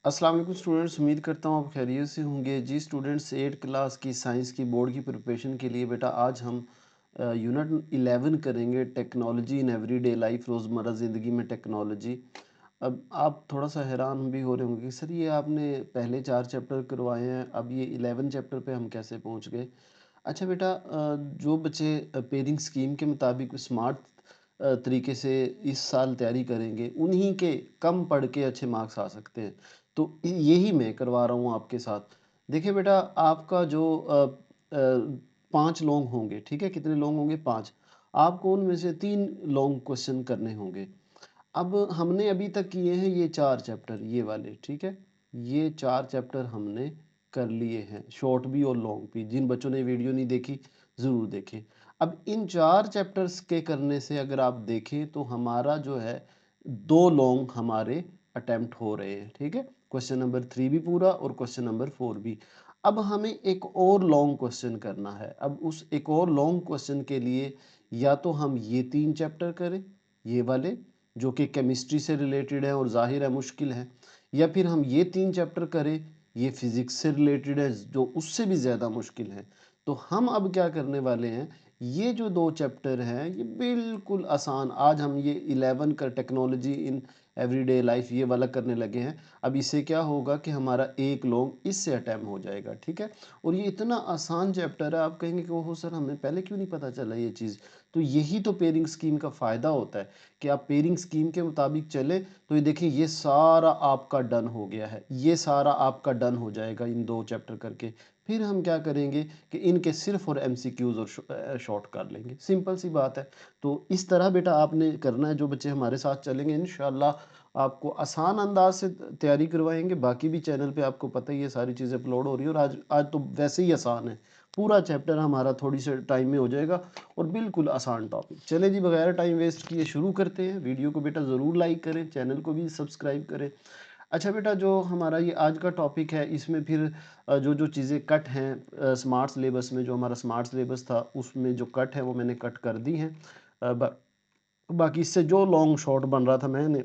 अस्सलाम वालेकुम स्टूडेंट्स, उम्मीद करता हूँ आप खैरियत से होंगे। जी स्टूडेंट्स, 8 क्लास की साइंस की बोर्ड की प्रिपरेशन के लिए बेटा आज हम यूनिट 11 करेंगे, टेक्नोलॉजी इन एवरीडे लाइफ, रोज़मर्रा ज़िंदगी में टेक्नोलॉजी। अब आप थोड़ा सा हैरान भी हो रहे होंगे कि सर ये आपने पहले 4 चैप्टर करवाए हैं, अब ये 11 चैप्टर पे हम कैसे पहुँच गए। अच्छा बेटा, जो बच्चे पेयरिंग स्कीम के मुताबिक स्मार्ट तरीके से इस साल तैयारी करेंगे, उन्हीं के कम पढ़ के अच्छे मार्क्स आ सकते हैं। तो यही मैं करवा रहा हूँ आपके साथ। देखिए बेटा, आपका जो 5 लॉन्ग होंगे, ठीक है? कितने लॉन्ग होंगे? 5। आपको उनमें से 3 लॉन्ग क्वेश्चन करने होंगे। अब हमने अभी तक किए हैं ये 4 चैप्टर, ये वाले, ठीक है? ये 4 चैप्टर हमने कर लिए हैं, शॉर्ट भी और लॉन्ग भी। जिन बच्चों ने वीडियो नहीं देखी, ज़रूर देखें। अब इन 4 चैप्टर्स के करने से अगर आप देखें तो हमारा जो है 2 लॉन्ग हमारे अटेम्प्ट हो रहे हैं, ठीक है? क्वेश्चन नंबर 3 भी पूरा और क्वेश्चन नंबर 4 भी। अब हमें एक और लॉन्ग क्वेश्चन करना है। अब उस एक और लॉन्ग क्वेश्चन के लिए या तो हम ये 3 चैप्टर करें, ये वाले, जो कि केमिस्ट्री से रिलेटेड है और ज़ाहिर है मुश्किल है, या फिर हम ये 3 चैप्टर करें, ये फिज़िक्स से रिलेटेड है जो उससे भी ज़्यादा मुश्किल है। तो हम अब क्या करने वाले हैं, ये जो 2 चैप्टर हैं ये बिल्कुल आसान, आज हम ये 11 का टेक्नोलॉजी इन एवरीडे लाइफ ये वाला करने लगे हैं। अब इससे क्या होगा कि हमारा एक लॉन्ग इससे अटेम्प्ट हो जाएगा, ठीक है? और ये इतना आसान चैप्टर है, आप कहेंगे कि ओहो सर हमें पहले क्यों नहीं पता चला ये चीज़। तो यही तो पेयरिंग स्कीम का फ़ायदा होता है कि आप पेयरिंग स्कीम के मुताबिक चले तो ये देखिए ये सारा आपका डन हो गया है, ये सारा आपका डन हो जाएगा इन 2 चैप्टर करके। फिर हम क्या करेंगे कि इनके सिर्फ और एमसीक्यूज़ और शॉर्ट कर लेंगे, सिंपल सी बात है। तो इस तरह बेटा आपने करना है, जो बच्चे हमारे साथ चलेंगे इंशाल्लाह आपको आसान अंदाज से तैयारी करवाएंगे। बाकी भी चैनल पे आपको पता ही है सारी चीज़ें अपलोड हो रही है, और आज आज तो वैसे ही आसान है, पूरा चैप्टर हमारा थोड़ी से टाइम में हो जाएगा और बिल्कुल आसान टॉपिक। चले जी, बगैर टाइम वेस्ट किए शुरू करते हैं। वीडियो को बेटा ज़रूर लाइक करें, चैनल को भी सब्सक्राइब करें। अच्छा बेटा, जो हमारा ये आज का टॉपिक है इसमें फिर जो चीज़ें कट हैं स्मार्ट सिलेबस में, जो हमारा स्मार्ट सिलेबस था उसमें जो कट है वो मैंने कट कर दी हैं। बाकी इससे जो लॉन्ग शॉर्ट बन रहा था मैंने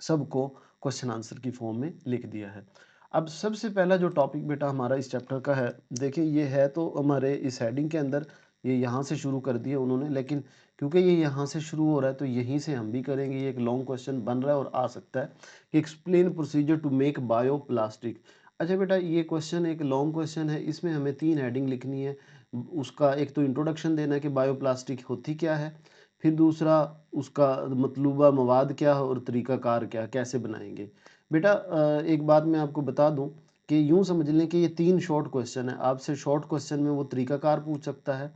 सबको क्वेश्चन आंसर की फॉर्म में लिख दिया है। अब सबसे पहला जो टॉपिक बेटा हमारा इस चैप्टर का है, देखिए ये है तो हमारे इस हेडिंग के अंदर, ये यहाँ से शुरू कर दिया उन्होंने, लेकिन क्योंकि ये यहाँ से शुरू हो रहा है तो यहीं से हम भी करेंगे। ये एक लॉन्ग क्वेश्चन बन रहा है और आ सकता है कि explain procedure to make bio plastic. अच्छा बेटा, ये क्वेश्चन एक लॉन्ग क्वेश्चन है, इसमें हमें 3 हेडिंग लिखनी है। उसका एक तो इंट्रोडक्शन देना है कि बायो प्लास्टिक होती क्या है, फिर दूसरा उसका मतलूबा मवाद क्या है और तरीक़ाकार क्या है, कैसे बनाएँगे। बेटा एक बात मैं आपको बता दूँ कि यूँ समझ लें कि ये 3 शॉर्ट क्वेश्चन हैं। आपसे शॉर्ट क्वेश्चन में वो तरीक़ाकार पूछ सकता है,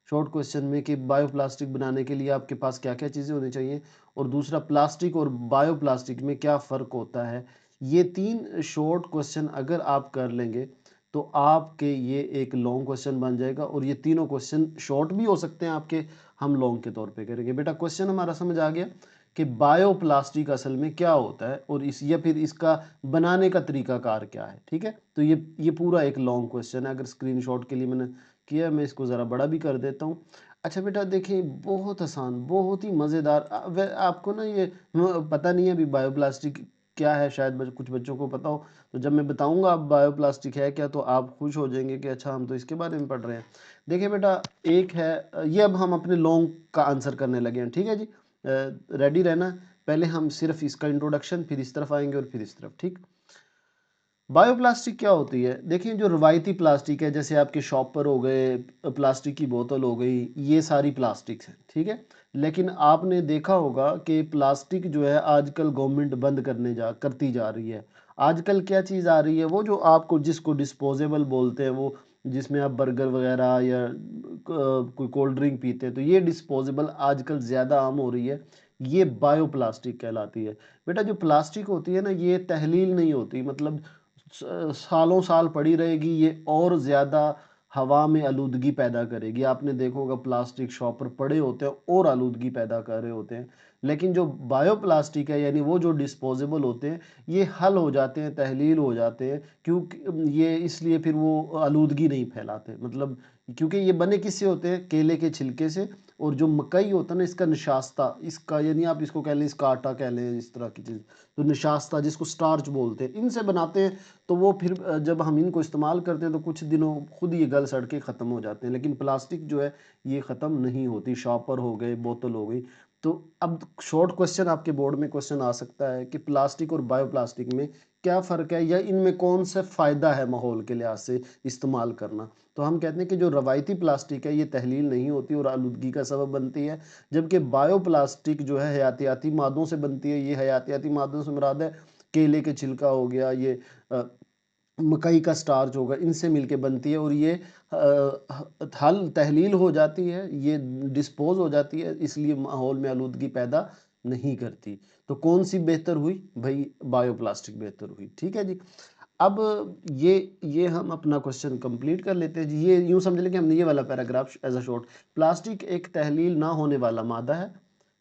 शॉर्ट क्वेश्चन में कि बायोप्लास्टिक बनाने के लिए आपके पास क्या-क्या चीज़ें होनी चाहिए, और दूसरा प्लास्टिक और बायोप्लास्टिक में क्या फ़र्क होता है। ये 3 शॉर्ट क्वेश्चन अगर आप कर लेंगे, तो आपके ये एक लॉन्ग क्वेश्चन बन जाएगा, और ये तीनों क्वेश्चन शॉर्ट भी हो सकते हैं आपके, हम लॉन्ग के तौर पे करेंगे। बेटा क्वेश्चन हमारा समझ आ गया कि बायोप्लास्टिक असल में क्या होता है और इस या फिर इसका बनाने का तरीकाकार क्या है, ठीक है? तो ये पूरा एक लॉन्ग क्वेश्चन है। अगर स्क्रीनशॉट के लिए मैंने किया, मैं इसको ज़रा बड़ा भी कर देता हूँ। अच्छा बेटा देखिए, बहुत आसान, बहुत ही मज़ेदार। आपको ना ये पता नहीं है अभी बायोप्लास्टिक क्या है, शायद कुछ बच्चों को पता हो। तो जब मैं बताऊंगा अब बायोप्लास्टिक है क्या, तो आप खुश हो जाएंगे कि अच्छा हम तो इसके बारे में पढ़ रहे हैं। देखिए बेटा, एक है, ये अब हम अपने लॉन्ग का आंसर करने लगे हैं, ठीक है जी? रेडी रहना। पहले हम सिर्फ इसका इंट्रोडक्शन, फिर इस तरफ आएंगे और फिर इस तरफ, ठीक? बायोप्लास्टिक क्या होती है? देखिए, जो रवायती प्लास्टिक है, जैसे आपके शॉपर हो गए, प्लास्टिक की बोतल हो गई, ये सारी प्लास्टिक्स हैं, ठीक है? लेकिन आपने देखा होगा कि प्लास्टिक जो है आजकल गवर्नमेंट बंद करती जा रही है। आजकल क्या चीज़ आ रही है, वो जो आपको जिसको डिस्पोजेबल बोलते हैं, वो जिसमें आप बर्गर वगैरह या कोई कोल्ड ड्रिंक पीते हैं, तो ये डिस्पोजेबल आजकल ज़्यादा आम हो रही है। ये बायोप्लास्टिक कहलाती है। बेटा जो प्लास्टिक होती है ना, ये तहलील नहीं होती, मतलब सालों साल पड़ी रहेगी, ये और ज़्यादा हवा में आलूदगी पैदा करेगी। आपने देखा होगा प्लास्टिक शॉपर पड़े होते हैं और आलूदगी पैदा कर रहे होते हैं। लेकिन जो बायोप्लास्टिक है, यानी वो जो डिस्पोजेबल होते हैं, ये हल हो जाते हैं, तहलील हो जाते हैं, क्योंकि ये इसलिए फिर वो आलूदगी नहीं फैलाते। मतलब क्योंकि ये बने किससे होते हैं, केले के छिलके से। और जो मकई होता है ना, इसका निशास्ता, इसका यानी आप इसको कह लें, इसका आटा कह लें, इस तरह की चीज़, तो निशास्ता जिसको स्टार्च बोलते हैं, इनसे बनाते हैं। तो वो फिर जब हम इनको इस्तेमाल करते हैं तो कुछ दिनों खुद ये गल सड़ के ख़त्म हो जाते हैं। लेकिन प्लास्टिक जो है ये ख़त्म नहीं होती। शॉपर हो गए, बोतल हो गई। तो अब शॉर्ट क्वेश्चन आपके बोर्ड में क्वेश्चन आ सकता है कि प्लास्टिक और बायोप्लास्टिक में क्या फ़र्क है, या इनमें कौन सा फ़ायदा है माहौल के लिहाज से इस्तेमाल करना। तो हम कहते हैं कि जो रवायती प्लास्टिक है ये तहलील नहीं होती और आलूदगी का सबब बनती है, जबकि बायोप्लास्टिक जो है हयातियाती मादों से बनती है। ये हयातियाती मादों से मुराद है केले के छिलका हो गया, ये मकई का स्टार्च होगा, इनसे मिलके बनती है। और ये हल तहलील हो जाती है, ये डिस्पोज हो जाती है, इसलिए माहौल में आलूदगी पैदा नहीं करती। तो कौन सी बेहतर हुई भाई, बायोप्लास्टिक बेहतर हुई। ठीक है जी। अब ये हम अपना क्वेश्चन कंप्लीट कर लेते हैं जी। ये यूं समझ लें कि हमने ये वाला paragraph as a short, plastic एक तहलील ना होने वाला मादा है।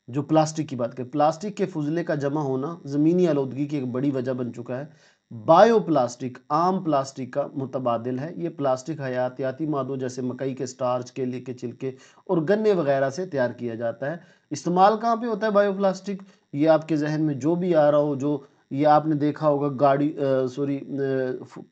जो प्लास्टिक की बात करें, प्लास्टिक के फुजले का जमा होना ज़मीनी आलूदगी की एक बड़ी वजह बन चुका है। बायोप्लास्टिक आम प्लास्टिक का मुतबादिल है। ये प्लास्टिक हयातियाती मादों जैसे मकई के स्टार्च, केले के छिलके और गन्ने वगैरह से तैयार किया जाता है। इस्तेमाल कहाँ पे होता है बायोप्लास्टिक, ये आपके जहन में जो भी आ रहा हो, जो ये आपने देखा होगा, गाड़ी सॉरी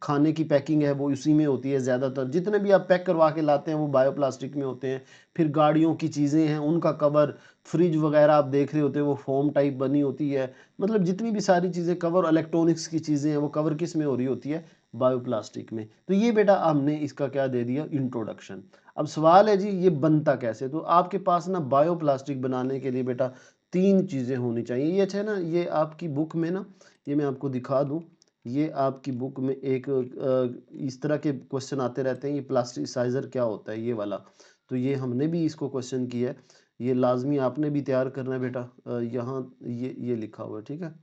खाने की पैकिंग है वो उसी में होती है। ज़्यादातर जितने भी आप पैक करवा के लाते हैं वो बायोप्लास्टिक में होते हैं। फिर गाड़ियों की चीज़ें हैं उनका कवर, फ्रिज वगैरह आप देख रहे होते हैं वो फोम टाइप बनी होती है। मतलब जितनी भी सारी चीज़ें कवर, इलेक्ट्रॉनिक्स की चीज़ें हैं वो कवर किस में हो रही होती है, बायोप्लास्टिक में। तो ये बेटा हमने इसका क्या दे दिया, इंट्रोडक्शन। अब सवाल है जी ये बनता कैसे। तो आपके पास ना बायोप्लास्टिक बनाने के लिए बेटा तीन चीज़ें होनी चाहिए। ये अच्छा है ना, ये आपकी बुक में ना, ये मैं आपको दिखा दूं, ये आपकी बुक में एक इस तरह के क्वेश्चन आते रहते हैं। ये प्लास्टिसाइजर क्या होता है, ये वाला। तो ये हमने भी इसको क्वेश्चन किया है, ये लाजमी आपने भी तैयार करना है बेटा। यहाँ ये लिखा हुआ है, ठीक है।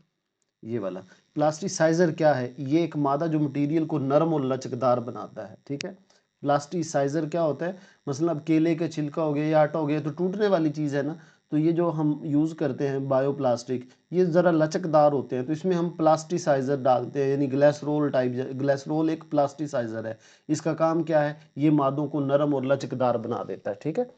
ये वाला प्लास्टिसाइजर क्या है, ये एक मादा जो मटेरियल को नरम और लचकदार बनाता है। ठीक है, प्लास्टिसाइजर क्या होता है, मसलन अब केले का छिलका हो गया या आटा हो गया तो टूटने वाली चीज़ है ना। तो ये जो हम यूज़ करते हैं बायोप्लास्टिक, ये ज़रा लचकदार होते हैं, तो इसमें हम प्लास्टिसाइजर डालते हैं, यानी ग्लिसरोल टाइप। ग्लिसरोल एक प्लास्टिसाइजर है। इसका काम क्या है, ये मादों को नरम और लचकदार बना देता है। ठीक है,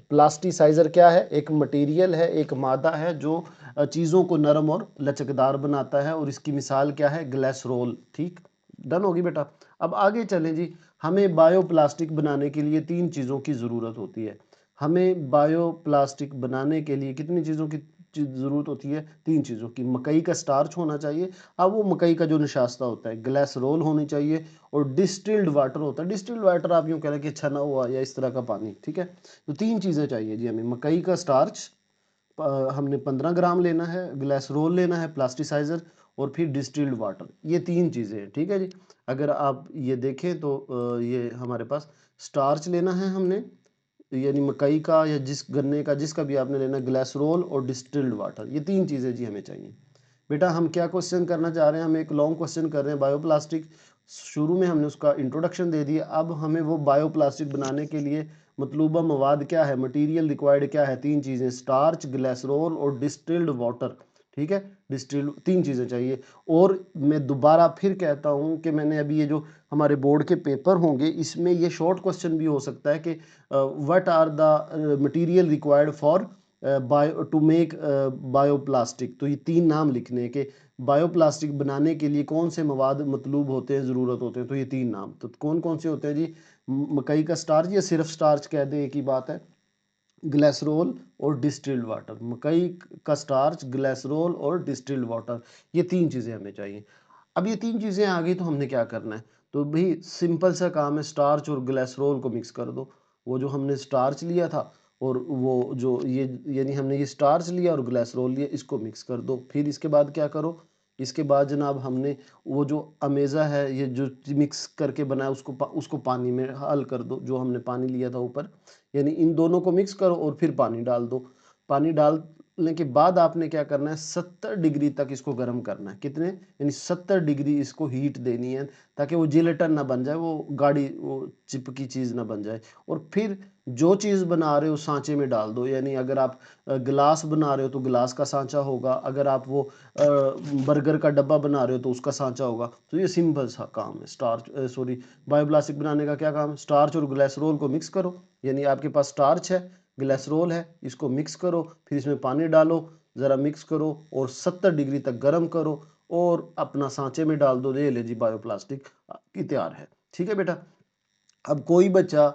प्लास्टिसाइजर क्या है, एक मटेरियल है, एक मादा है जो चीज़ों को नरम और लचकदार बनाता है। और इसकी मिसाल क्या है, ग्लिसरोल। ठीक, डन होगी बेटा। अब आगे चलें जी। हमें बायोप्लास्टिक बनाने के लिए तीन चीज़ों की ज़रूरत होती है। हमें बायोप्लास्टिक बनाने के लिए कितनी चीज़ों की ज़रूरत होती है, तीन चीज़ों की। मकई का स्टार्च होना चाहिए, अब वो मकई का जो निशास्ता होता है, ग्लिसरोल होनी चाहिए, और डिस्टिल्ड वाटर होता है। डिस्टिल्ड वाटर आप यूँ कह रहे हैं कि छना हुआ या इस तरह का पानी। ठीक है, तो तीन चीज़ें चाहिए जी हमें। मकई का स्टार्च हमने 15 ग्राम लेना है, ग्लिसरोल लेना है प्लास्टिसाइजर, और फिर डिस्टिल्ड वाटर। ये तीन चीज़ें हैं। ठीक है जी। अगर आप ये देखें तो ये हमारे पास स्टार्च लेना है हमने, यानी मकई का या जिस गन्ने का, जिसका भी आपने लेना, ग्लिसरोल और डिस्टिल्ड वाटर, ये तीन चीज़ें जी हमें चाहिए। बेटा हम क्या क्वेश्चन करना चाह रहे हैं, हम एक लॉन्ग क्वेश्चन कर रहे हैं बायोप्लास्टिक। शुरू में हमने उसका इंट्रोडक्शन दे दिया, अब हमें वो बायोप्लास्टिक बनाने के लिए मतलूबा मवाद क्या है, मटेरियल रिक्वायर्ड क्या है, तीन चीज़ें, स्टार्च, ग्लिसरोल और डिस्टिल्ड वाटर। ठीक है, डिस्टिल्ड, तीन चीज़ें चाहिए। और मैं दोबारा फिर कहता हूँ कि मैंने अभी ये जो हमारे बोर्ड के पेपर होंगे इसमें ये शॉर्ट क्वेश्चन भी हो सकता है कि what are the material required for bio to make bioplastic. तो ये तीन नाम लिखने के, बायोप्लास्टिक बनाने के लिए कौन से मवाद मतलूब होते हैं, ज़रूरत होते हैं। तो ये तीन नाम तो कौन कौन से होते हैं जी, मकई का स्टार्च या सिर्फ स्टार्च कह दे एक ही बात है, ग्लिसरोल और डिस्टिल्ड वाटर। मकई का स्टार्च, ग्लिसरोल और डिस्टिल्ड वाटर, ये तीन चीज़ें हमें चाहिए। अब ये तीन चीज़ें आ गई तो हमने क्या करना है, तो भाई सिंपल सा काम है, स्टार्च और ग्लिसरोल को मिक्स कर दो। वो जो हमने स्टार्च लिया था और वो जो ये, यानी हमने ये स्टार्च लिया और ग्लिसरोल लिया, इसको मिक्स कर दो। फिर इसके बाद क्या करो, इसके बाद जनाब हमने वो जो अमेज़ा है, ये जो मिक्स करके बनाया, उसको पानी में हल कर दो, जो हमने पानी लिया था ऊपर। यानी इन दोनों को मिक्स करो और फिर पानी डाल दो। पानी डाल डालने के बाद आपने क्या करना है, 70 डिग्री तक इसको गर्म करना है। कितने, यानी 70 डिग्री इसको हीट देनी है, ताकि वो जिलेटिन ना बन जाए, वो गाढ़ी वो चिपकी चीज़ ना बन जाए। और फिर जो चीज़ बना रहे हो सांचे में डाल दो। यानी अगर आप गिलास बना रहे हो तो गिलास का सांचा होगा, अगर आप वो बर्गर का डब्बा बना रहे हो तो उसका सांचा होगा। तो ये सिंपल सा काम है। बायोप्लास्टिक बनाने का क्या काम है, स्टार्च और ग्लिसरॉल को मिक्स करो। यानी आपके पास स्टार्च है, ग्लिसरॉल है, इसको मिक्स करो, फिर इसमें पानी डालो, ज़रा मिक्स करो और 70 डिग्री तक गर्म करो और अपना सांचे में डाल दो। ये ले जी, बायोप्लास्टिक की तैयार है। ठीक है बेटा। अब कोई बच्चा,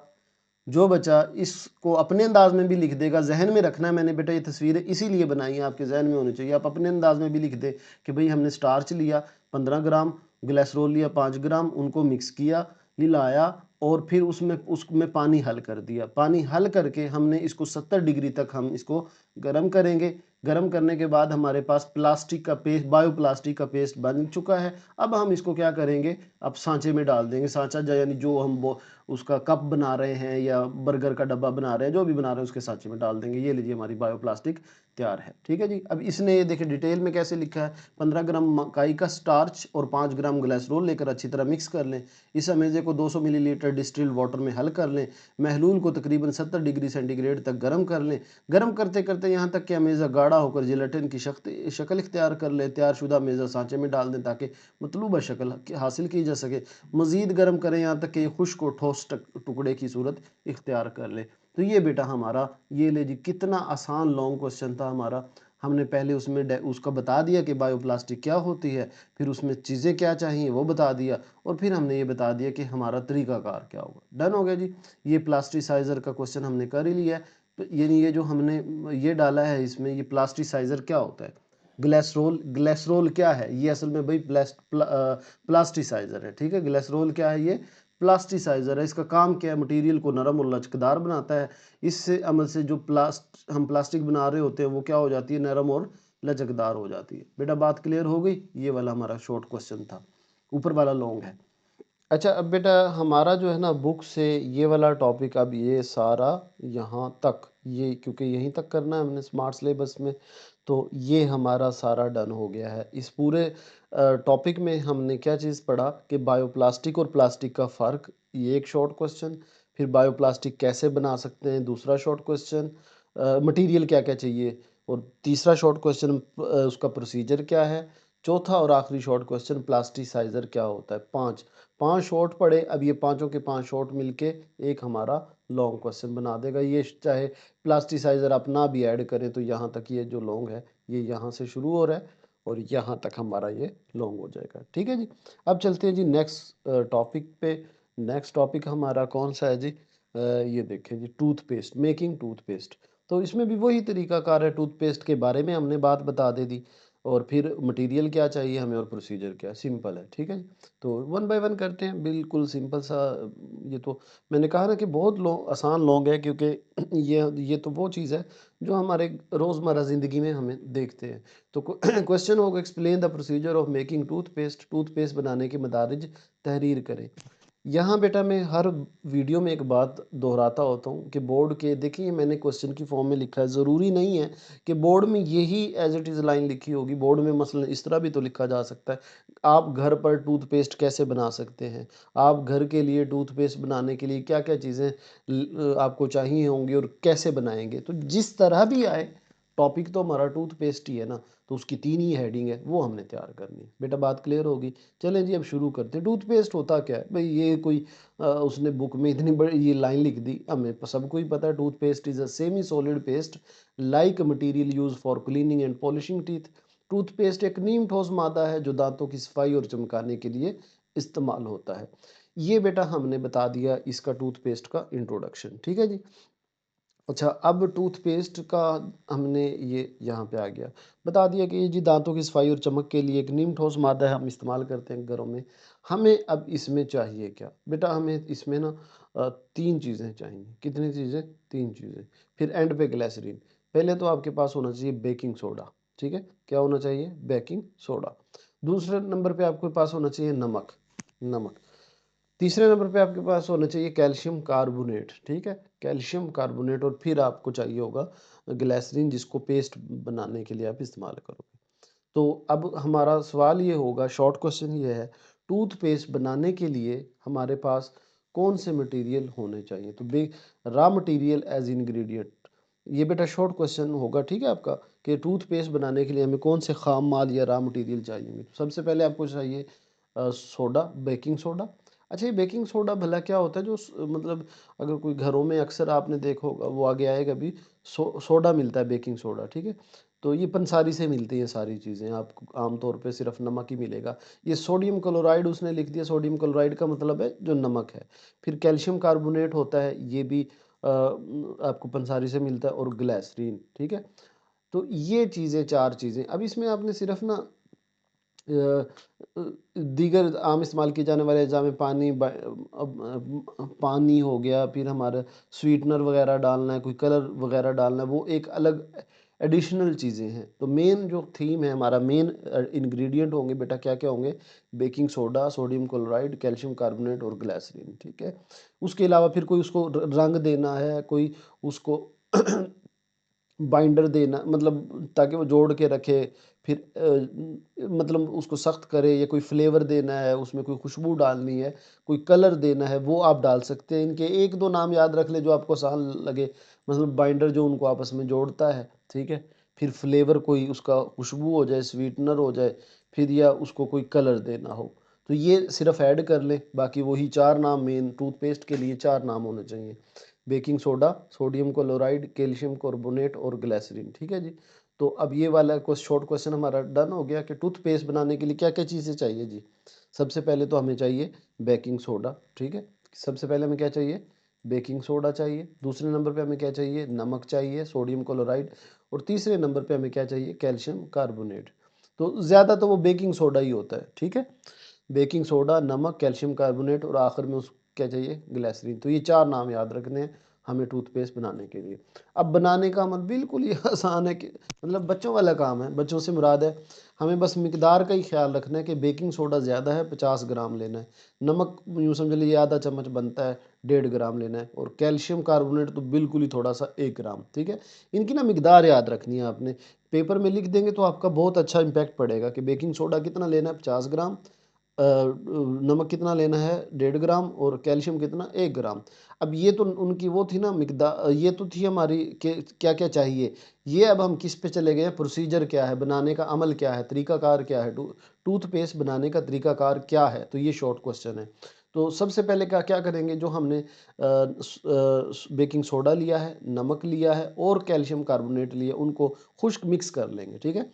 जो बच्चा इसको अपने अंदाज में भी लिख देगा, जहन में रखना है मैंने बेटा ये तस्वीरें इसीलिए बनाई है, आपके जहन में होनी चाहिए। आप अपने अंदाज में भी लिख दे कि भाई हमने स्टार्च लिया 15 ग्राम, ग्लिसरॉल लिया 5 ग्राम, उनको मिक्स किया, हिलाया और फिर उसमें पानी हल कर दिया। पानी हल करके हमने इसको 70 डिग्री तक हम इसको गर्म करेंगे। गर्म करने के बाद हमारे पास प्लास्टिक का पेस्ट, बायोप्लास्टिक का पेस्ट बन चुका है। अब हम इसको क्या करेंगे, अब सांचे में डाल देंगे। सांचा यानी जो हम उसका कप बना रहे हैं या बर्गर का डब्बा बना रहे हैं, जो भी बना रहे हैं उसके सांचे में डाल देंगे। ये लीजिए हमारी बायोप्लास्टिक तैयार है। ठीक है जी। अब इसने ये देखिए डिटेल में कैसे लिखा है, 15 ग्राम मकाई का स्टार्च और 5 ग्राम ग्लिसरॉल लेकर अच्छी तरह मिक्स कर लें। इस अमेजे को 200 मिलीलीटर डिस्टिल्ड वाटर में हल कर लें। महलूल को तकरीबन 70 डिग्री सेंटीग्रेड तक गर्म कर लें। गर्म करते करते यहाँ तक कि अमेज़ा गाढ़ा होकर जिलेटिन की शक्ल इख्तियार कर ले। तैयारशुदा अमेज़ा सांचे में डाल दें ताकि मतलूबा शक्ल हासिल की जा सके। मज़ीद गर्म करें यहाँ तक कि ये खुश्क और ठोस टुकड़े की सूरत इख्तियार कर ले। तो ये बेटा हमारा, ये ले जी, कितना आसान लॉन्ग क्वेश्चन था हमारा। हमने पहले उसमें उसका बता दिया कि बायोप्लास्टिक क्या होती है, फिर उसमें चीज़ें क्या चाहिए वो बता दिया, और फिर हमने ये बता दिया कि हमारा तरीकाकार क्या होगा। डन हो गया जी। ये प्लास्टिसाइज़र का क्वेश्चन हमने कर ही लिया है। तो यानी ये जो हमने ये डाला है इसमें, ये प्लास्टिसाइज़र क्या होता है, ग्लिसरॉल। ग्लिसरॉल क्या है, ये असल में भाई प्लास्टिसाइज़र है। ठीक है, ग्लिसरॉल क्या है, ये प्लास्टिसाइज़र है। इसका काम क्या है, मटेरियल को नरम और लचकदार बनाता है। इससे अमल से जो हम प्लास्टिक बना रहे होते हैं वो क्या हो जाती है, नरम और लचकदार हो जाती है। बेटा बात क्लियर हो गई। ये वाला हमारा शॉर्ट क्वेश्चन था, ऊपर वाला लॉन्ग है। अच्छा, अब बेटा हमारा जो है ना बुक से ये वाला टॉपिक, अब ये सारा यहाँ तक, ये क्योंकि यहीं तक करना है हमने स्मार्ट सिलेबस में, तो ये हमारा सारा डन हो गया है। इस पूरे टॉपिक में हमने क्या चीज़ पढ़ा कि बायोप्लास्टिक और प्लास्टिक का फ़र्क, ये एक शॉर्ट क्वेश्चन। फिर बायोप्लास्टिक कैसे बना सकते हैं, दूसरा शॉर्ट क्वेश्चन। मटेरियल क्या क्या चाहिए, और तीसरा शॉर्ट क्वेश्चन उसका प्रोसीजर क्या है। चौथा और आखिरी शॉर्ट क्वेश्चन, प्लास्टिसाइज़र क्या होता है। पांच शॉर्ट पढ़े। अब ये पांचों के पांच शॉर्ट मिलके एक हमारा लॉन्ग क्वेश्चन बना देगा। ये चाहे प्लास्टिसाइज़र आप ना भी ऐड करें तो यहाँ तक ये जो लॉन्ग है ये यहाँ से शुरू हो रहा है और यहाँ तक हमारा ये लॉन्ग हो जाएगा। ठीक है जी। अब चलते हैं जी नेक्स्ट टॉपिक पे। नेक्स्ट टॉपिक हमारा कौन सा है जी, ये देखें जी, टूथपेस्ट, मेकिंग टूथपेस्ट। तो इसमें भी वही तरीकाकार है, टूथपेस्ट के बारे में हमने बात बता दे दी, और फिर मटेरियल क्या चाहिए हमें और प्रोसीजर क्या, सिंपल है। ठीक है। तो वन बाय वन करते हैं, बिल्कुल सिंपल सा। ये तो मैंने कहा ना कि बहुत आसान लॉन्ग है, क्योंकि ये तो वो चीज़ है जो हमारे रोज़मर्रा ज़िंदगी में हमें देखते हैं। तो क्वेश्चन होगा, explain the procedure of making toothpaste. Toothpaste बनाने के मदारिज तहरीर करें। यहाँ बेटा मैं हर वीडियो में एक बात दोहराता होता हूँ कि बोर्ड के, देखिए मैंने क्वेश्चन की फॉर्म में लिखा है, ज़रूरी नहीं है कि बोर्ड में यही एज इट इज़ लाइन लिखी होगी। बोर्ड में मसलन इस तरह भी तो लिखा जा सकता है, आप घर पर टूथपेस्ट कैसे बना सकते हैं, आप घर के लिए टूथपेस्ट बनाने के लिए क्या क्या चीज़ें आपको चाहिए होंगी और कैसे बनाएंगे। तो जिस तरह भी आए, टॉपिक तो हमारा टूथपेस्ट ही है ना, तो उसकी 3 ही हेडिंग है, वो हमने तैयार करनी है। बेटा बात क्लियर होगी। चलें जी अब शुरू करते हैं। टूथपेस्ट होता क्या है भाई, ये कोई उसने बुक में इतनी बड़ी ये लाइन लिख दी, हमें सबको ही पता है। Toothpaste is a semi solid paste like material use for cleaning and polishing teeth. Toothpaste एक नीम ठोस मादा है जो दांतों की सफाई और चमकाने के लिए इस्तेमाल होता है। ये बेटा हमने बता दिया इसका टूथपेस्ट का इंट्रोडक्शन। ठीक है जी। अच्छा, अब टूथपेस्ट का हमने ये यहाँ पे आ गया, बता दिया कि ये जी दांतों की सफाई और चमक के लिए एक नीम ठोस मादा है, हम इस्तेमाल करते हैं घरों में। हमें अब इसमें चाहिए क्या बेटा, हमें इसमें ना 3 चीज़ें चाहिए। कितनी चीज़ें, 3 चीज़ें। फिर एंड पे ग्लिसरीन। पहले तो आपके पास होना चाहिए बेकिंग सोडा। ठीक है, क्या होना चाहिए, बेकिंग सोडा। दूसरे नंबर पे आपके पास होना चाहिए नमक। नमक। तीसरे नंबर पे आपके पास होना चाहिए कैल्शियम कार्बोनेट, ठीक है? कैल्शियम कार्बोनेट, और फिर आपको चाहिए होगा ग्लिसरीन, जिसको पेस्ट बनाने के लिए आप इस्तेमाल करोगे। तो अब हमारा सवाल ये होगा, शॉर्ट क्वेश्चन ये है, टूथपेस्ट बनाने के लिए हमारे पास कौन से मटेरियल होने चाहिए? तो बे रॉ मटेरियल एज इंग्रेडिएंट, ये बेटा शॉर्ट क्वेश्चन होगा, ठीक है आपका, कि टूथपेस्ट बनाने के लिए हमें कौन से खाम माल या रॉ मटेरियल चाहिए। तो सबसे पहले आपको चाहिए सोडा, बेकिंग सोडा। अच्छा, ये बेकिंग सोडा भला क्या होता है? जो मतलब अगर कोई घरों में अक्सर आपने देखा होगा, वो आगे आएगा भी, सोडा मिलता है, बेकिंग सोडा, ठीक है? तो ये पंसारी से मिलती हैं सारी चीज़ें, आपको आमतौर पे सिर्फ नमक ही मिलेगा। ये सोडियम क्लोराइड उसने लिख दिया, सोडियम क्लोराइड का मतलब है जो नमक है। फिर कैल्शियम कार्बोनेट होता है, ये भी आपको पंसारी से मिलता है, और ग्लिसरीन, ठीक है? तो ये चीज़ें, 4 चीज़ें। अब इसमें आपने सिर्फ ना दीगर आम इस्तेमाल किए जाने वाले अज़ा में पानी, पानी हो गया, फिर हमारा स्वीटनर वगैरह डालना है, कोई कलर वगैरह डालना है, वो एक अलग एडिशनल चीज़ें हैं। तो मेन जो थीम है हमारा, मेन इंग्रेडिएंट होंगे बेटा, क्या क्या होंगे? Baking soda, sodium chloride, calcium carbonate और ग्लिसरीन, ठीक है? उसके अलावा फिर कोई उसको रंग देना है, कोई उसको बाइंडर देना, मतलब ताकि वो जोड़ के रखे, फिर मतलब उसको सख्त करे, या कोई फ्लेवर देना है, उसमें कोई खुशबू डालनी है, कोई कलर देना है, वो आप डाल सकते हैं। इनके एक दो नाम याद रख ले जो आपको आसान लगे। मतलब बाइंडर जो उनको आपस में जोड़ता है, ठीक है? फिर फ्लेवर कोई उसका खुशबू हो जाए, स्वीटनर हो जाए, फिर या उसको कोई कलर देना हो। तो ये सिर्फ ऐड कर लें, बाकी वही 4 नाम, मेन टूथपेस्ट के लिए 4 नाम होने चाहिए। Baking soda, sodium chloride, calcium carbonate और ग्लिसरीन, ठीक है जी। तो अब ये वाला शॉर्ट क्वेश्चन हमारा डन हो गया कि टूथपेस्ट बनाने के लिए क्या क्या चीज़ें चाहिए जी। सबसे पहले तो हमें चाहिए बेकिंग सोडा, ठीक है? सबसे पहले हमें क्या चाहिए? बेकिंग सोडा चाहिए। दूसरे नंबर पे हमें क्या चाहिए? नमक चाहिए, सोडियम क्लोराइड। और तीसरे नंबर पे हमें क्या चाहिए? Calcium carbonate. तो ज़्यादा तो वो बेकिंग सोडा ही होता है, ठीक है? बेकिंग सोडा, नमक, कैल्शियम कार्बोनेट, और आखिर में उस क्या चाहिए? ग्लिसरीन। तो ये 4 नाम याद रखने हैं हमें टूथपेस्ट बनाने के लिए। अब बनाने का अमल बिल्कुल ही आसान है, कि मतलब बच्चों वाला काम है। बच्चों से मुराद है, हमें बस मिकदार का ही ख्याल रखना है कि बेकिंग सोडा ज़्यादा है, 50 ग्राम लेना है। नमक यूँ समझ लीजिए आधा चम्मच बनता है, 1.5 ग्राम लेना है। और कैल्शियम कार्बोनेट तो बिल्कुल ही थोड़ा सा, 1 ग्राम, ठीक है? इनकी ना मिकदार याद रखनी है आपने। पेपर में लिख देंगे तो आपका बहुत अच्छा इम्पैक्ट पड़ेगा कि बेकिंग सोडा कितना लेना है, 50 ग्राम, नमक कितना लेना है, 1.5 ग्राम, और कैल्शियम कितना, 1 ग्राम। अब ये तो उनकी वो थी ना मिकदार, ये तो थी हमारी कि क्या क्या चाहिए। ये अब हम किस पे चले गए हैं? प्रोसीजर क्या है बनाने का, अमल क्या है, तरीकाकार क्या है, टूथपेस्ट बनाने का तरीकाकार क्या है? तो ये शॉर्ट क्वेश्चन है। तो सबसे पहले क्या क्या करेंगे? जो हमने बेकिंग सोडा लिया है, नमक लिया है, और कैल्शियम कार्बोनेट लिया, उनको खुश्क मिक्स कर लेंगे, ठीक है?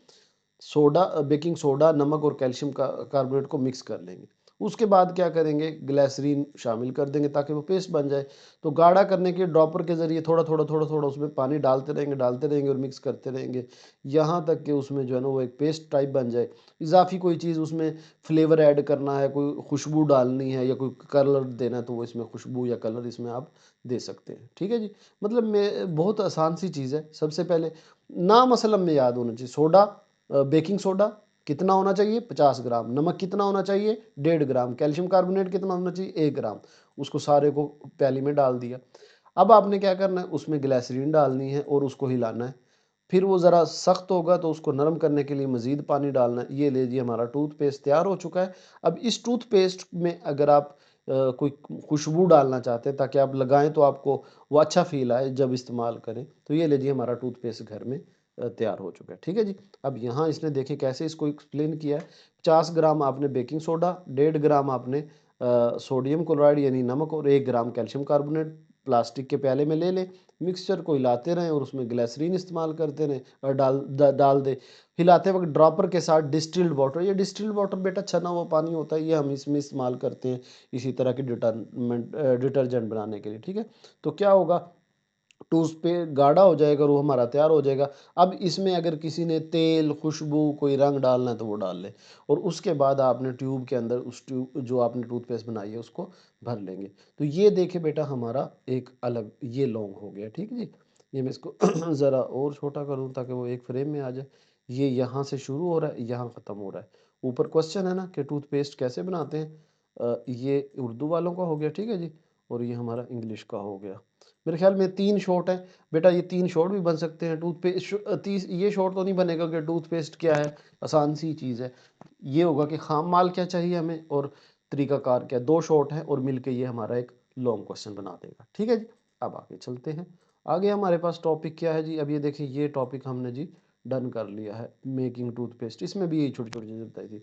बेकिंग सोडा, नमक और कैल्शियम का कार्बोनेट को मिक्स कर लेंगे। उसके बाद क्या करेंगे? ग्लिसरीन शामिल कर देंगे ताकि वो पेस्ट बन जाए। तो गाढ़ा करने के ड्रॉपर के ज़रिए थोड़ा-थोड़ा उसमें पानी डालते रहेंगे और मिक्स करते रहेंगे, यहाँ तक कि उसमें जो है ना वो एक पेस्ट टाइप बन जाए। इज़ाफ़ी कोई चीज़ उसमें फ्लेवर ऐड करना है, कोई खुशबू डालनी है, या कोई कलर देना है, तो वो इसमें खुशबू या कलर इसमें आप दे सकते हैं। ठीक है जी? मतलब मैं बहुत आसान सी चीज़ है। सबसे पहले नाम असल में याद होना चाहिए। बेकिंग सोडा कितना होना चाहिए? 50 ग्राम। नमक कितना होना चाहिए? 1.5 ग्राम। कैल्शियम कार्बोनेट कितना होना चाहिए? 1 ग्राम। उसको सारे को प्याली में डाल दिया। अब आपने क्या करना है? उसमें ग्लिसरीन डालनी है और उसको हिलाना है। फिर वो ज़रा सख्त होगा तो उसको नरम करने के लिए मज़ीद पानी डालना है। ये लीजिए, हमारा टूथपेस्ट तैयार हो चुका है। अब इस टूथपेस्ट में अगर आप कोई खुशबू डालना चाहते हैं ताकि आप लगाएँ तो आपको वो अच्छा फ़ील आए जब इस्तेमाल करें, तो ये लीजिए, हमारा टूथपेस्ट घर में तैयार हो चुका है। ठीक है जी? अब यहाँ इसने देखें कैसे इसको एक्सप्लेन किया है। 50 ग्राम आपने बेकिंग सोडा, 1.5 ग्राम आपने सोडियम क्लोराइड यानी नमक, और 1 ग्राम कैल्शियम कार्बोनेट प्लास्टिक के प्याले में ले लें। मिक्सचर को हिलाते रहें और उसमें ग्लिसरीन इस्तेमाल करते रहें, और डाल दें। हिलाते वक्त ड्रॉपर के साथ डिस्टिल्ड वाटर, ये डिस्टिल्ड वाटर बेटा छना हुआ पानी होता है, ये हम इसमें इस्तेमाल करते हैं इसी तरह के डिटर्जेंट बनाने के लिए। ठीक है? तो क्या होगा? पे गाढ़ा हो जाएगा और वो हमारा तैयार हो जाएगा। अब इसमें अगर किसी ने तेल, खुशबू, कोई रंग डालना है तो वो डाल ले, और उसके बाद आपने ट्यूब के अंदर उस ट्यूब जो आपने टूथपेस्ट बनाई है उसको भर लेंगे। तो ये देखिए बेटा, हमारा एक अलग ये लॉन्ग हो गया। ठीक है जी? ये मैं इसको ज़रा और छोटा करूँ ताकि वो एक फ्रेम में आ जाए। ये यहाँ से शुरू हो रहा है, यहाँ ख़त्म हो रहा है। ऊपर क्वेश्चन है ना कि टूथपेस्ट कैसे बनाते हैं? ये उर्दू वालों का हो गया, ठीक है जी, और ये हमारा इंग्लिश का हो गया। मेरे ख्याल में 3 शॉर्ट हैं। बेटा ये 3 शॉर्ट भी बन सकते हैं। ये शॉर्ट तो नहीं बनेगा कि टूथपेस्ट क्या है, आसान सी चीज़ है। ये होगा कि खाम माल क्या चाहिए हमें और तरीकाकार क्या है। 2 शॉर्ट हैं और मिलके ये हमारा एक लॉन्ग क्वेश्चन बना देगा, ठीक है जी। अब आगे चलते हैं। आगे हमारे पास टॉपिक क्या है जी, अब ये देखिए ये टॉपिक हमने जी डन कर लिया है, मेकिंग टूथपेस्ट। इसमें भी यही छोटी-छोटी चीज़ें बताई थी।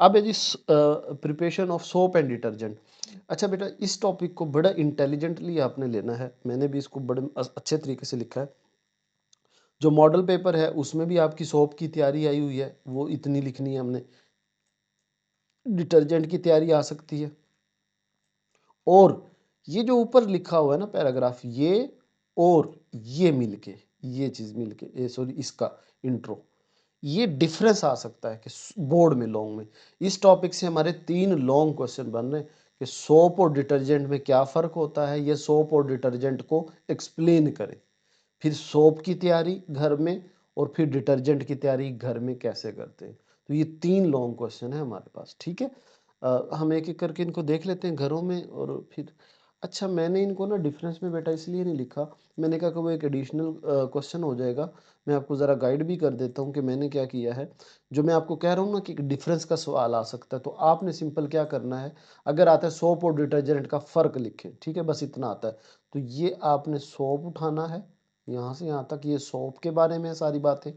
अब है जी preparation of soap and detergent. अच्छा बेटा इस टॉपिक को बड़ा इंटेलिजेंटली आपने लेना है। मैंने भी इसको बड़े अच्छे तरीके से लिखा है। जो मॉडल पेपर है उसमें भी आपकी सोप की तैयारी आई हुई है, वो इतनी लिखनी है हमने। डिटर्जेंट की तैयारी आ सकती है। और ये जो ऊपर लिखा हुआ है ना पैराग्राफ, ये और ये मिलके, ये चीज़ मिलके, सॉरी इसका इंट्रो, ये डिफरेंस आ सकता है कि बोर्ड में लॉन्ग में इस टॉपिक से हमारे 3 लॉन्ग क्वेश्चन बन रहे हैं कि सोप और डिटर्जेंट में क्या फ़र्क होता है, ये सोप और डिटर्जेंट को एक्सप्लेन करें। फिर सोप की तैयारी घर में और फिर डिटर्जेंट की तैयारी घर में कैसे करते हैं। तो ये 3 लॉन्ग क्वेश्चन है हमारे पास, ठीक है। हम एक एक करके इनको देख लेते हैं घरों में और फिर अच्छा मैंने इनको ना डिफरेंस में बेटा इसलिए नहीं लिखा, मैंने कहा कि वो एक एडिशनल क्वेश्चन हो जाएगा। मैं आपको ज़रा गाइड भी कर देता हूँ कि मैंने क्या किया है। जो मैं आपको कह रहा हूँ ना कि डिफरेंस का सवाल आ सकता है, तो आपने सिंपल क्या करना है, अगर आता है सोप और डिटर्जेंट का फ़र्क लिखें, ठीक है, बस इतना आता है। तो ये आपने सोप उठाना है, यहाँ से यहाँ तक ये सोप के बारे में है सारी बातें,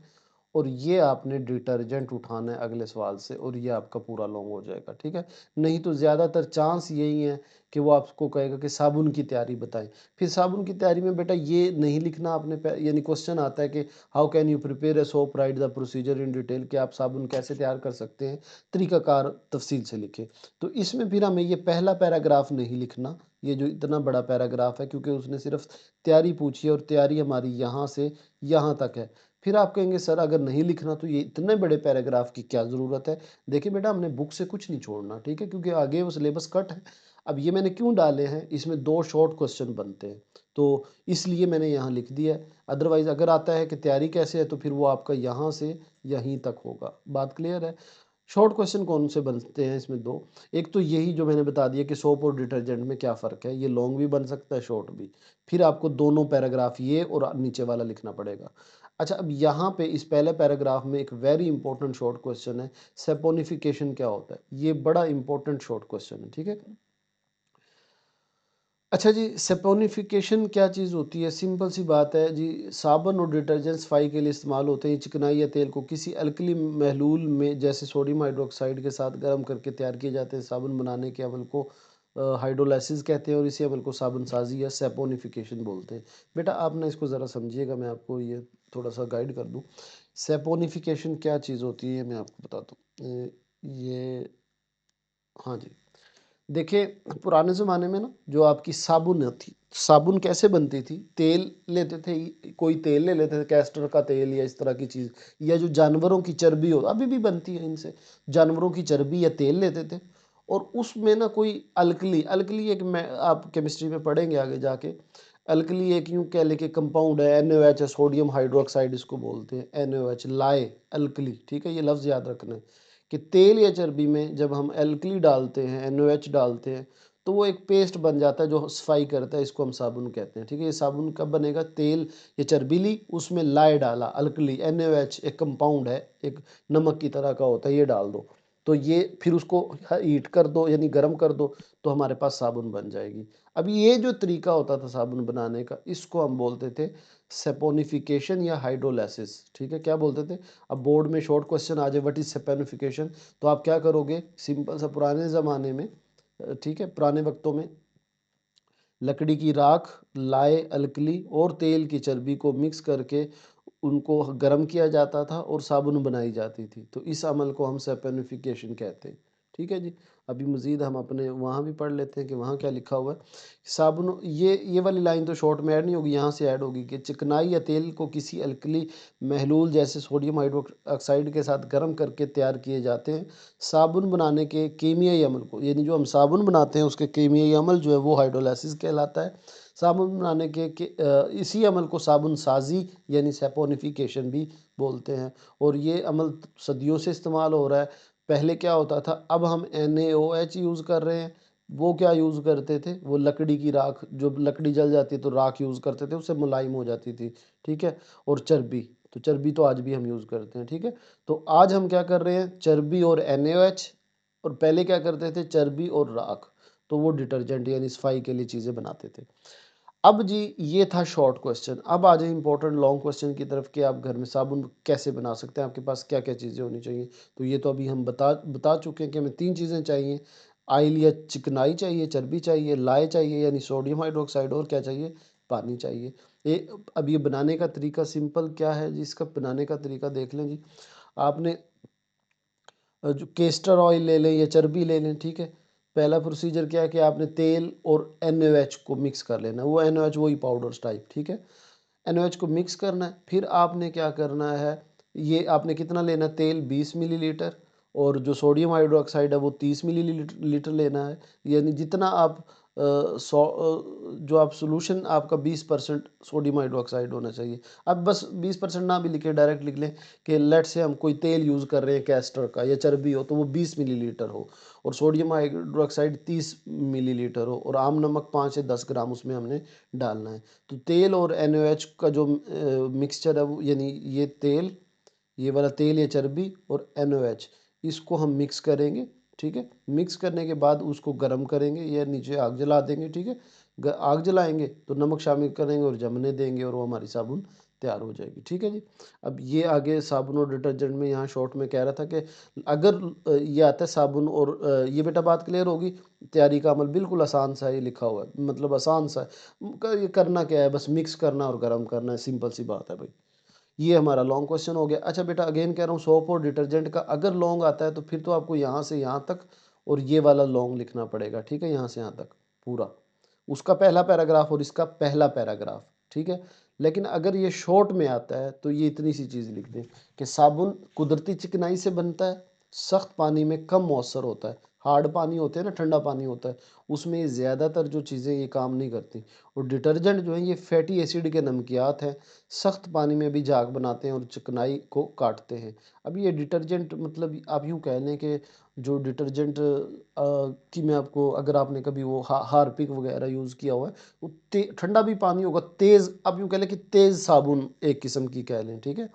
और ये आपने डिटर्जेंट उठाना है अगले सवाल से, और ये आपका पूरा लॉन्ग हो जाएगा, ठीक है। नहीं तो ज़्यादातर चांस यही है कि वो आपको कहेगा कि साबुन की तैयारी बताएं। फिर साबुन की तैयारी में बेटा ये नहीं लिखना आपने, यानी क्वेश्चन आता है कि how can you prepare a soap, right the procedure in detail, कि आप साबुन कैसे तैयार कर सकते हैं, तरीकाकार तफसील से लिखें। तो इसमें फिर हमें ये पहला पैराग्राफ नहीं लिखना, ये जो इतना बड़ा पैराग्राफ है, क्योंकि उसने सिर्फ तैयारी पूछी है और तैयारी हमारी यहाँ से यहाँ तक है। फिर आप कहेंगे सर अगर नहीं लिखना तो ये इतने बड़े पैराग्राफ की क्या ज़रूरत है। देखिए बेटा हमने बुक से कुछ नहीं छोड़ना, ठीक है, क्योंकि आगे वो सिलेबस कट है। अब ये मैंने क्यों डाले हैं, इसमें 2 शॉर्ट क्वेश्चन बनते हैं, तो इसलिए मैंने यहाँ लिख दिया है। अदरवाइज़ अगर आता है कि तैयारी कैसे है, तो फिर वो आपका यहाँ से यहीं तक होगा। बात क्लियर है। शॉर्ट क्वेश्चन कौन से बनते हैं इसमें 2, एक तो यही जो मैंने बता दिया कि सोप और डिटर्जेंट में क्या फ़र्क है, ये लॉन्ग भी बन सकता है शॉर्ट भी। फिर आपको दोनों पैराग्राफ ये और नीचे वाला लिखना पड़ेगा। अच्छा अब यहाँ पे इस पहले पैराग्राफ में एक वेरी इंपॉर्टेंट शॉर्ट क्वेश्चन है, सेपोनिफिकेशन क्या होता है, ये बड़ा इंपॉर्टेंट शॉर्ट क्वेश्चन है, ठीक है। अच्छा जी सेपोनिफिकेशन क्या चीज़ होती है, सिंपल सी बात है जी। साबुन और डिटर्जेंट सफाई के लिए इस्तेमाल होते हैं। चिकनाई या तेल को किसी अल्कली महलूल में जैसे सोडियम हाइड्रोक्साइड के साथ गर्म करके तैयार किए जाते हैं। साबुन बनाने के अमल को हाइड्रोलाइसिस कहते हैं और इसी अमल को साबुन साजी या सेपोनिफिकेशन बोलते हैं। बेटा आप ना इसको ज़रा समझिएगा, मैं आपको ये थोड़ा सा गाइड कर दूँ। सेपोनिफिकेशन क्या चीज़ होती है मैं आपको बताता हूँ। ये हाँ जी, देखिए पुराने ज़माने में ना जो आपकी साबुन थी, साबुन कैसे बनती थी, तेल लेते थे, कोई तेल ले लेते थे, कैस्टर का तेल या इस तरह की चीज़, या जो जानवरों की चर्बी हो अभी भी बनती है इनसे, जानवरों की चर्बी या तेल लेते थे और उसमें ना कोई अल्कली, अल्कली एक, मैं आप केमिस्ट्री में पढ़ेंगे आगे जाके, अल्कली एक यूँ कह लें कि कंपाउंड है, NaOH है, सोडियम हाइड्रोक्साइड इसको बोलते हैं, NaOH लाए अल्कली, ठीक है, ये लफ्ज़ याद रखना है कि तेल या चर्बी में जब हम एल्कली डालते हैं, NaOH डालते हैं, तो वो एक पेस्ट बन जाता है जो सफाई करता है, इसको हम साबुन कहते हैं, ठीक है। ये साबुन कब बनेगा, तेल या चर्बी ली, उसमें लाए डाला अल्कली, NaOH एक कंपाउंड है, एक नमक की तरह का होता है, ये डाल दो, तो ये फिर उसको हीट कर दो यानी गर्म कर दो, तो हमारे पास साबुन बन जाएगी। अब ये जो तरीका होता था साबुन बनाने का, इसको हम बोलते थे सेपोनिफिकेशन या हाइड्रोलाइसिस, ठीक है, क्या बोलते थे। अब बोर्ड में शॉर्ट क्वेश्चन आ जाए व्हाट इज सेपेनिफिकेशन, तो आप क्या करोगे, सिंपल सा पुराने ज़माने में, ठीक है, पुराने वक्तों में लकड़ी की राख, लाए, अल्कली और तेल की चर्बी को मिक्स करके उनको गर्म किया जाता था और साबुन बनाई जाती थी, तो इस अमल को हम सेपेनिफिकेशन कहते हैं, ठीक है जी। अभी मज़ीद हम अपने वहाँ भी पढ़ लेते हैं कि वहाँ क्या लिखा हुआ है। साबुन, ये वाली लाइन तो शॉर्ट में ऐड नहीं होगी, यहाँ से ऐड होगी कि चिकनाई या तेल को किसी अल्कली महलूल जैसे सोडियम हाइड्रोक्साइड के साथ गर्म करके तैयार किए जाते हैं। साबुन बनाने के कीमियाई अमल को, यानी जो हम साबुन बनाते हैं उसके कीमियाई अमल जो है वो हाइड्रोलाइसिस कहलाता है। साबुन बनाने इसी अमल को साबुन साजी यानी सेपोनिफिकेशन भी बोलते हैं और ये अमल सदियों से इस्तेमाल हो रहा है। पहले क्या होता था, अब हम NaOH यूज़ कर रहे हैं। वो क्या यूज़ करते थे, वो लकड़ी की राख, जो लकड़ी जल जाती है तो राख यूज़ करते थे, उससे मुलायम हो जाती थी, ठीक है। और चर्बी, तो चर्बी तो आज भी हम यूज़ करते हैं, ठीक है। तो आज हम क्या कर रहे हैं, चर्बी और NaOH, और पहले क्या करते थे, चर्बी और राख। तो वो डिटर्जेंट यानी सफाई के लिए चीज़ें बनाते थे। अब जी ये था शॉर्ट क्वेश्चन। अब आ जाए इंपॉर्टेंट लॉन्ग क्वेश्चन की तरफ कि आप घर में साबुन कैसे बना सकते हैं, आपके पास क्या क्या चीज़ें होनी चाहिए। तो ये तो अभी हम बता चुके हैं कि हमें 3 चीज़ें चाहिए। आयल या चिकनाई चाहिए, चर्बी चाहिए, लाए चाहिए यानी सोडियम हाइड्रोक्साइड, और क्या चाहिए, पानी चाहिए। ये अब ये बनाने का तरीका सिंपल क्या है जी, इसका बनाने का तरीका देख लें जी। आपने जो केस्टर ऑयल ले लें या चर्बी ले लें, ठीक है। पहला प्रोसीजर क्या है कि आपने तेल और NaOH को मिक्स कर लेना है। वो NaOH वही पाउडर टाइप, ठीक है। NaOH को मिक्स करना है। फिर आपने क्या करना है, ये आपने कितना लेना है, तेल 20 मिलीलीटर, और जो सोडियम हाइड्रोक्साइड है वो 30 मिलीलीटर लेना है। यानी जितना आप जो आप सोल्यूशन आपका 20% सोडियम हाइड्रोक्साइड होना चाहिए। अब बस 20% ना भी लिखे, डायरेक्ट लिख लें कि लेट से हम कोई तेल यूज़ कर रहे हैं कैस्टर का या चर्बी हो, तो वो 20 मिलीलीटर हो, और सोडियम हाइड्रोक्साइड 30 मिलीलीटर हो, और आम नमक 5 से 10 ग्राम उसमें हमने डालना है। तो तेल और NaOH का जो मिक्सचर है वो, यानी ये तेल, ये वाला तेल या चर्बी और NaOH, इसको हम मिक्स करेंगे, ठीक है। मिक्स करने के बाद उसको गर्म करेंगे या नीचे आग जला देंगे, ठीक है। आग जलाएंगे तो नमक शामिल करेंगे और जमने देंगे, और वो हमारी साबुन तैयार हो जाएगी, ठीक है जी। अब ये आगे साबुन और डिटर्जेंट में यहाँ शॉर्ट में कह रहा था कि अगर ये आता है साबुन और ये बेटा बात क्लियर होगी। तैयारी का अमल बिल्कुल आसान सा ही लिखा हुआ है, मतलब आसान सा है। ये करना क्या है, बस मिक्स करना और गर्म करना है, सिंपल सी बात है भाई। ये हमारा लॉन्ग क्वेश्चन हो गया। अच्छा बेटा, अगेन कह रहा हूँ, सोप और डिटर्जेंट का अगर लॉन्ग आता है तो फिर तो आपको यहाँ से यहाँ तक और ये वाला लॉन्ग लिखना पड़ेगा, ठीक है। यहाँ से यहाँ तक पूरा, उसका पहला पैराग्राफ और इसका पहला पैराग्राफ, ठीक है। लेकिन अगर ये शॉर्ट में आता है तो ये इतनी सी चीज़ लिख दें कि साबुन कुदरती चिकनाई से बनता है, सख्त पानी में कम मौसर होता है। हार्ड पानी होते हैं ना, ठंडा पानी होता है, उसमें ज़्यादातर जो चीज़ें ये काम नहीं करती। और डिटर्जेंट जो है ये फैटी एसिड के नमकियात हैं, सख्त पानी में भी झाग बनाते हैं और चिकनाई को काटते हैं। अब ये डिटर्जेंट मतलब आप यूँ कह लें कि जो डिटर्जेंट कि मैं आपको, अगर आपने कभी वो हार्पिक वगैरह यूज़ किया हुआ है, वो ठंडा भी पानी होगा, तेज़, आप यूँ कह लें कि तेज़ साबुन एक किस्म की कह लें, ठीक है।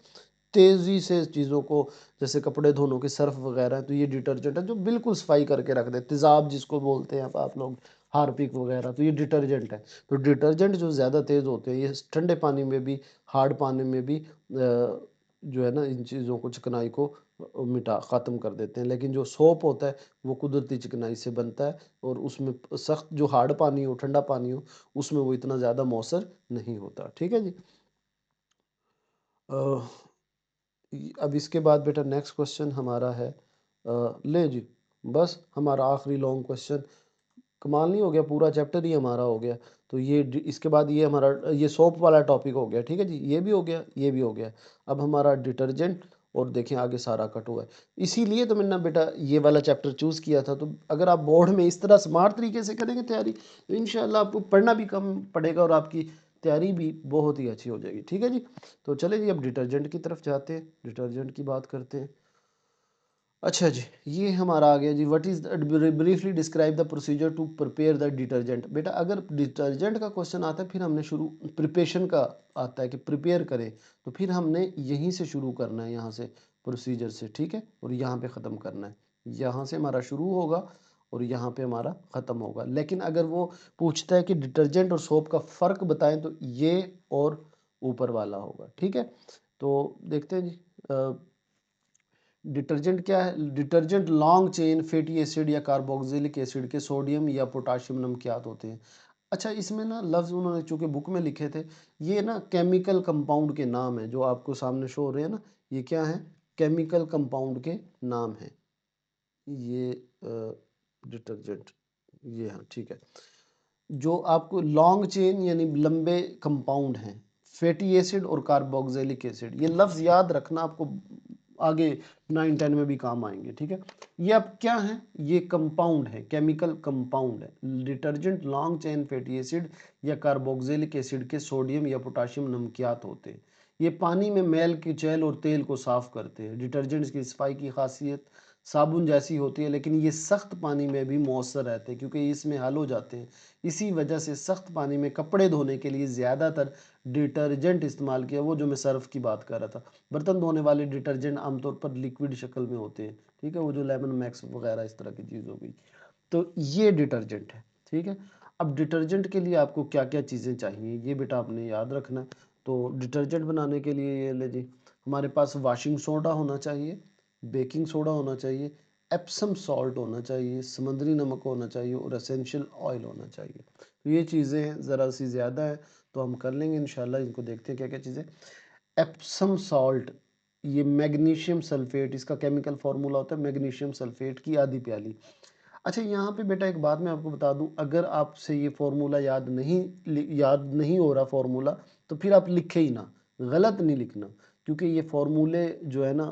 तेज़ी से चीज़ों को, जैसे कपड़े धोने के सर्फ वगैरह, तो ये डिटर्जेंट है जो बिल्कुल सफाई करके रख दे, तेज़ाब जिसको बोलते हैं आप लोग, हार्पिक वगैरह, तो ये डिटर्जेंट है। तो डिटर्जेंट जो ज़्यादा तेज़ होते हैं, ये ठंडे पानी में भी, हार्ड पानी में भी जो है ना, इन चीज़ों को, चिकनाई को मिटा ख़त्म कर देते हैं। लेकिन जो सोप होता है वो कुदरती चिकनाई से बनता है, और उसमें सख्त जो हार्ड पानी हो, ठंडा पानी हो, उसमें वो इतना ज़्यादा मौसर नहीं होता, ठीक है जी। अ, अब इसके बाद बेटा नेक्स्ट क्वेश्चन हमारा है, ले जी, बस हमारा आखिरी लॉन्ग क्वेश्चन, कमाल नहीं हो गया, पूरा चैप्टर ही हमारा हो गया। तो ये इसके बाद ये हमारा ये सोप वाला टॉपिक हो गया, ठीक है जी। ये भी हो गया, ये भी हो गया। अब हमारा डिटर्जेंट, और देखें आगे सारा कट हुआ है। इसीलिए तो मैंने ना बेटा ये वाला चैप्टर चूज़ किया था। तो अगर आप बोर्ड में इस तरह स्मार्ट तरीके से करेंगे तैयारी, तो इंशाल्लाह आपको पढ़ना भी कम पड़ेगा और आपकी तैयारी भी बहुत ही अच्छी हो जाएगी, ठीक है जी। तो चले जी, अब डिटर्जेंट की तरफ जाते हैं, डिटर्जेंट की बात करते हैं। अच्छा जी, ये हमारा आ गया जी, what is briefly describe the procedure to prepare the detergent. बेटा अगर डिटर्जेंट का क्वेश्चन आता है, फिर हमने शुरू प्रिपरेशन का आता है कि प्रिपेयर करें, तो फिर हमने यहीं से शुरू करना है, यहाँ से प्रोसीजर से, ठीक है। और यहाँ पे ख़त्म करना है, यहाँ से हमारा शुरू होगा और यहाँ पे हमारा ख़त्म होगा। लेकिन अगर वो पूछता है कि डिटर्जेंट और सोप का फ़र्क बताएं, तो ये और ऊपर वाला होगा, ठीक है। तो देखते हैं जी, डिटर्जेंट क्या है, detergent long chain fatty acid या कार्बोक्सिलिक एसिड के सोडियम या पोटाशियम नमकियात होते हैं। अच्छा, इसमें ना लफ्ज़ उन्होंने चूँकि बुक में लिखे थे, ये ना केमिकल कंपाउंड के नाम है जो आपको सामने शो हो रहे हैं ना, ये क्या है, केमिकल कंपाउंड के नाम है ये डिटर्जेंट, ये हाँ ठीक है। जो आपको लॉन्ग चेन यानी लंबे कंपाउंड हैं, फैटी एसिड और कार्बोक्सिलिक एसिड, ये लफ्ज़ याद रखना, आपको आगे 9-10 में भी काम आएंगे, ठीक है। ये अब क्या है, ये कंपाउंड है, केमिकल कंपाउंड है। Detergent long chain fatty acid या कार्बोक्सिलिक एसिड के सोडियम या पोटाशियम नमकियात होते हैं। ये पानी में मैल, कीचेल और तेल को साफ करते हैं। डिटर्जेंट्स की सफाई की खासियत साबुन जैसी होती है, लेकिन ये सख्त पानी में भी मौसर रहते हैं क्योंकि इसमें हल हो जाते हैं। इसी वजह से सख्त पानी में कपड़े धोने के लिए ज़्यादातर डिटर्जेंट इस्तेमाल किया, वो जो मैं सर्फ़ की बात कर रहा था। बर्तन धोने वाले डिटर्जेंट आमतौर पर लिक्विड शक्ल में होते हैं, ठीक है? वो जो लेमन मैक्स वगैरह इस तरह की चीज़ हो गई। तो ये डिटर्जेंट है, ठीक है? अब डिटर्जेंट के लिए आपको क्या-क्या चीज़ें चाहिए, ये बेटा आपने याद रखना है। तो डिटर्जेंट बनाने के लिए ये ले जी, हमारे पास वॉशिंग सोडा होना चाहिए, बेकिंग सोडा होना चाहिए, एप्सम सॉल्ट होना चाहिए, समुद्री नमक होना चाहिए और एसेंशियल ऑयल होना चाहिए। तो ये चीज़ें ज़रा सी ज़्यादा हैं, तो हम कर लेंगे इंशाल्लाह। इनको देखते हैं क्या-क्या चीज़ें। एप्सम सॉल्ट, ये मैग्नीशियम सल्फेट, इसका केमिकल फार्मूला होता है मैग्नीशियम सल्फेट की आधी प्याली। अच्छा, यहाँ पे बेटा एक बात मैं आपको बता दूं, अगर आपसे ये फार्मूला याद नहीं हो रहा फार्मूला, तो फिर आप लिखे ही ना, गलत नहीं लिखना, क्योंकि ये फार्मूले जो है ना,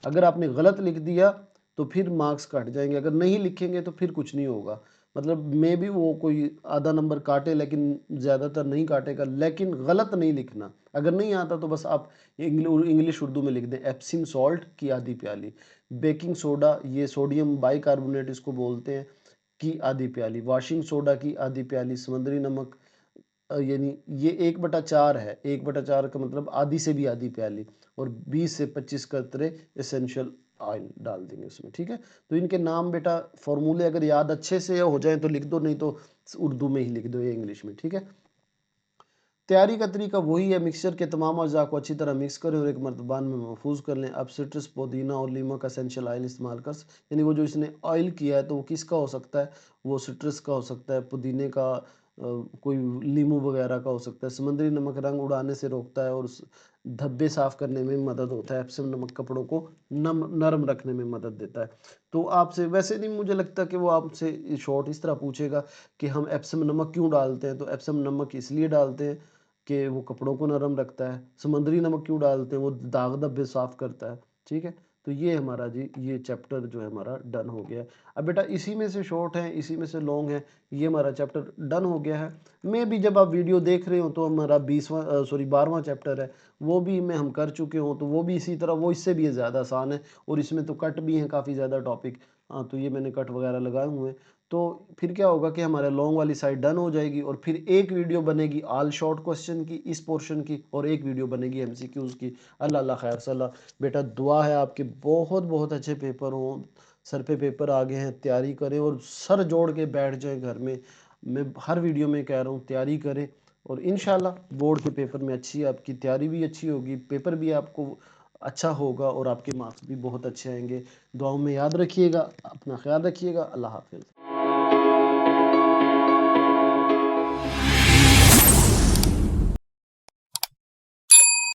अगर आपने गलत लिख दिया तो फिर मार्क्स कट जाएंगे, अगर नहीं लिखेंगे तो फिर कुछ नहीं होगा। मतलब मे भी वो कोई आधा नंबर काटे, लेकिन ज़्यादातर नहीं काटेगा, लेकिन गलत नहीं लिखना। अगर नहीं आता तो बस आप इंग्लिश उर्दू में लिख दें, एप्सिम सॉल्ट की आधी प्याली, बेकिंग सोडा, ये सोडियम बाइकार्बोनेट इसको बोलते हैं, की आधी प्याली, वॉशिंग सोडा की आधी प्याली, समुद्री नमक यानी ये 1/4 है, 1/4 का मतलब आधी से भी आधी प्याली, और 20 से 25 कतरे एसेंशियल ऑयल डाल देंगे उसमें, ठीक है? तो इनके नाम बेटा फॉर्मूले अगर याद अच्छे से हो जाए तो लिख दो, नहीं तो उर्दू में ही लिख दो या इंग्लिश में, ठीक है? तैयारी का तरीका वही है, मिक्सचर के तमाम अज़ा को अच्छी तरह मिक्स करें और एक मर्तबान में महफूज कर लें। अब सिट्रस, पुदीना और लीमा का एसेंशियल ऑयल इस्तेमाल कर यानी वो जो इसने ऑयल किया है तो वो किसका हो सकता है, वो सिट्रस का हो सकता है, पुदीने का, कोई लीमू वगैरह का हो सकता है। समुद्री नमक रंग उड़ाने से रोकता है और धब्बे साफ़ करने में मदद होता है। एप्सम नमक कपड़ों को नरम रखने में मदद देता है। तो आपसे वैसे नहीं मुझे लगता कि वो आपसे शॉर्ट इस तरह पूछेगा कि हम एप्सम नमक क्यों डालते हैं, तो एप्सम नमक इसलिए डालते हैं कि वो कपड़ों को नरम रखता है। समुद्री नमक क्यों डालते हैं, वो दाग धब्बे साफ़ करता है, ठीक है? तो ये हमारा जी, ये चैप्टर जो है हमारा डन हो गया है। अब बेटा इसी में से शॉर्ट है, इसी में से लॉन्ग है, ये हमारा चैप्टर डन हो गया है। मैं भी जब आप वीडियो देख रहे हो तो हमारा 12वां चैप्टर है, वो भी मैं हम कर चुके हों, तो वो भी इसी तरह, वो इससे भी ज़्यादा आसान है और इसमें तो कट भी हैं काफ़ी ज़्यादा टॉपिक। हाँ, तो ये मैंने कट वगैरह लगाए हुए हैं। तो फिर क्या होगा कि हमारे लॉन्ग वाली साइड डन हो जाएगी और फिर एक वीडियो बनेगी ऑल शॉर्ट क्वेश्चन की, इस पोर्शन की, और एक वीडियो बनेगी एमसीक्यूज़ की। अल्लाह अल्लाह खैर सल्ला। बेटा दुआ है आपके बहुत बहुत अच्छे पेपर हों, सर पे पेपर आ गए हैं, तैयारी करें और सर जोड़ के बैठ जाएं घर में। मैं हर वीडियो में कह रहा हूँ तैयारी करें और इंशाल्लाह बोर्ड के पेपर में अच्छी आपकी तैयारी भी अच्छी होगी, पेपर भी आपको अच्छा होगा और आपके मार्क्स भी बहुत अच्छे आएंगे। दुआओं में याद रखिएगा, अपना ख्याल रखिएगा। अल्लाह हाफिज़।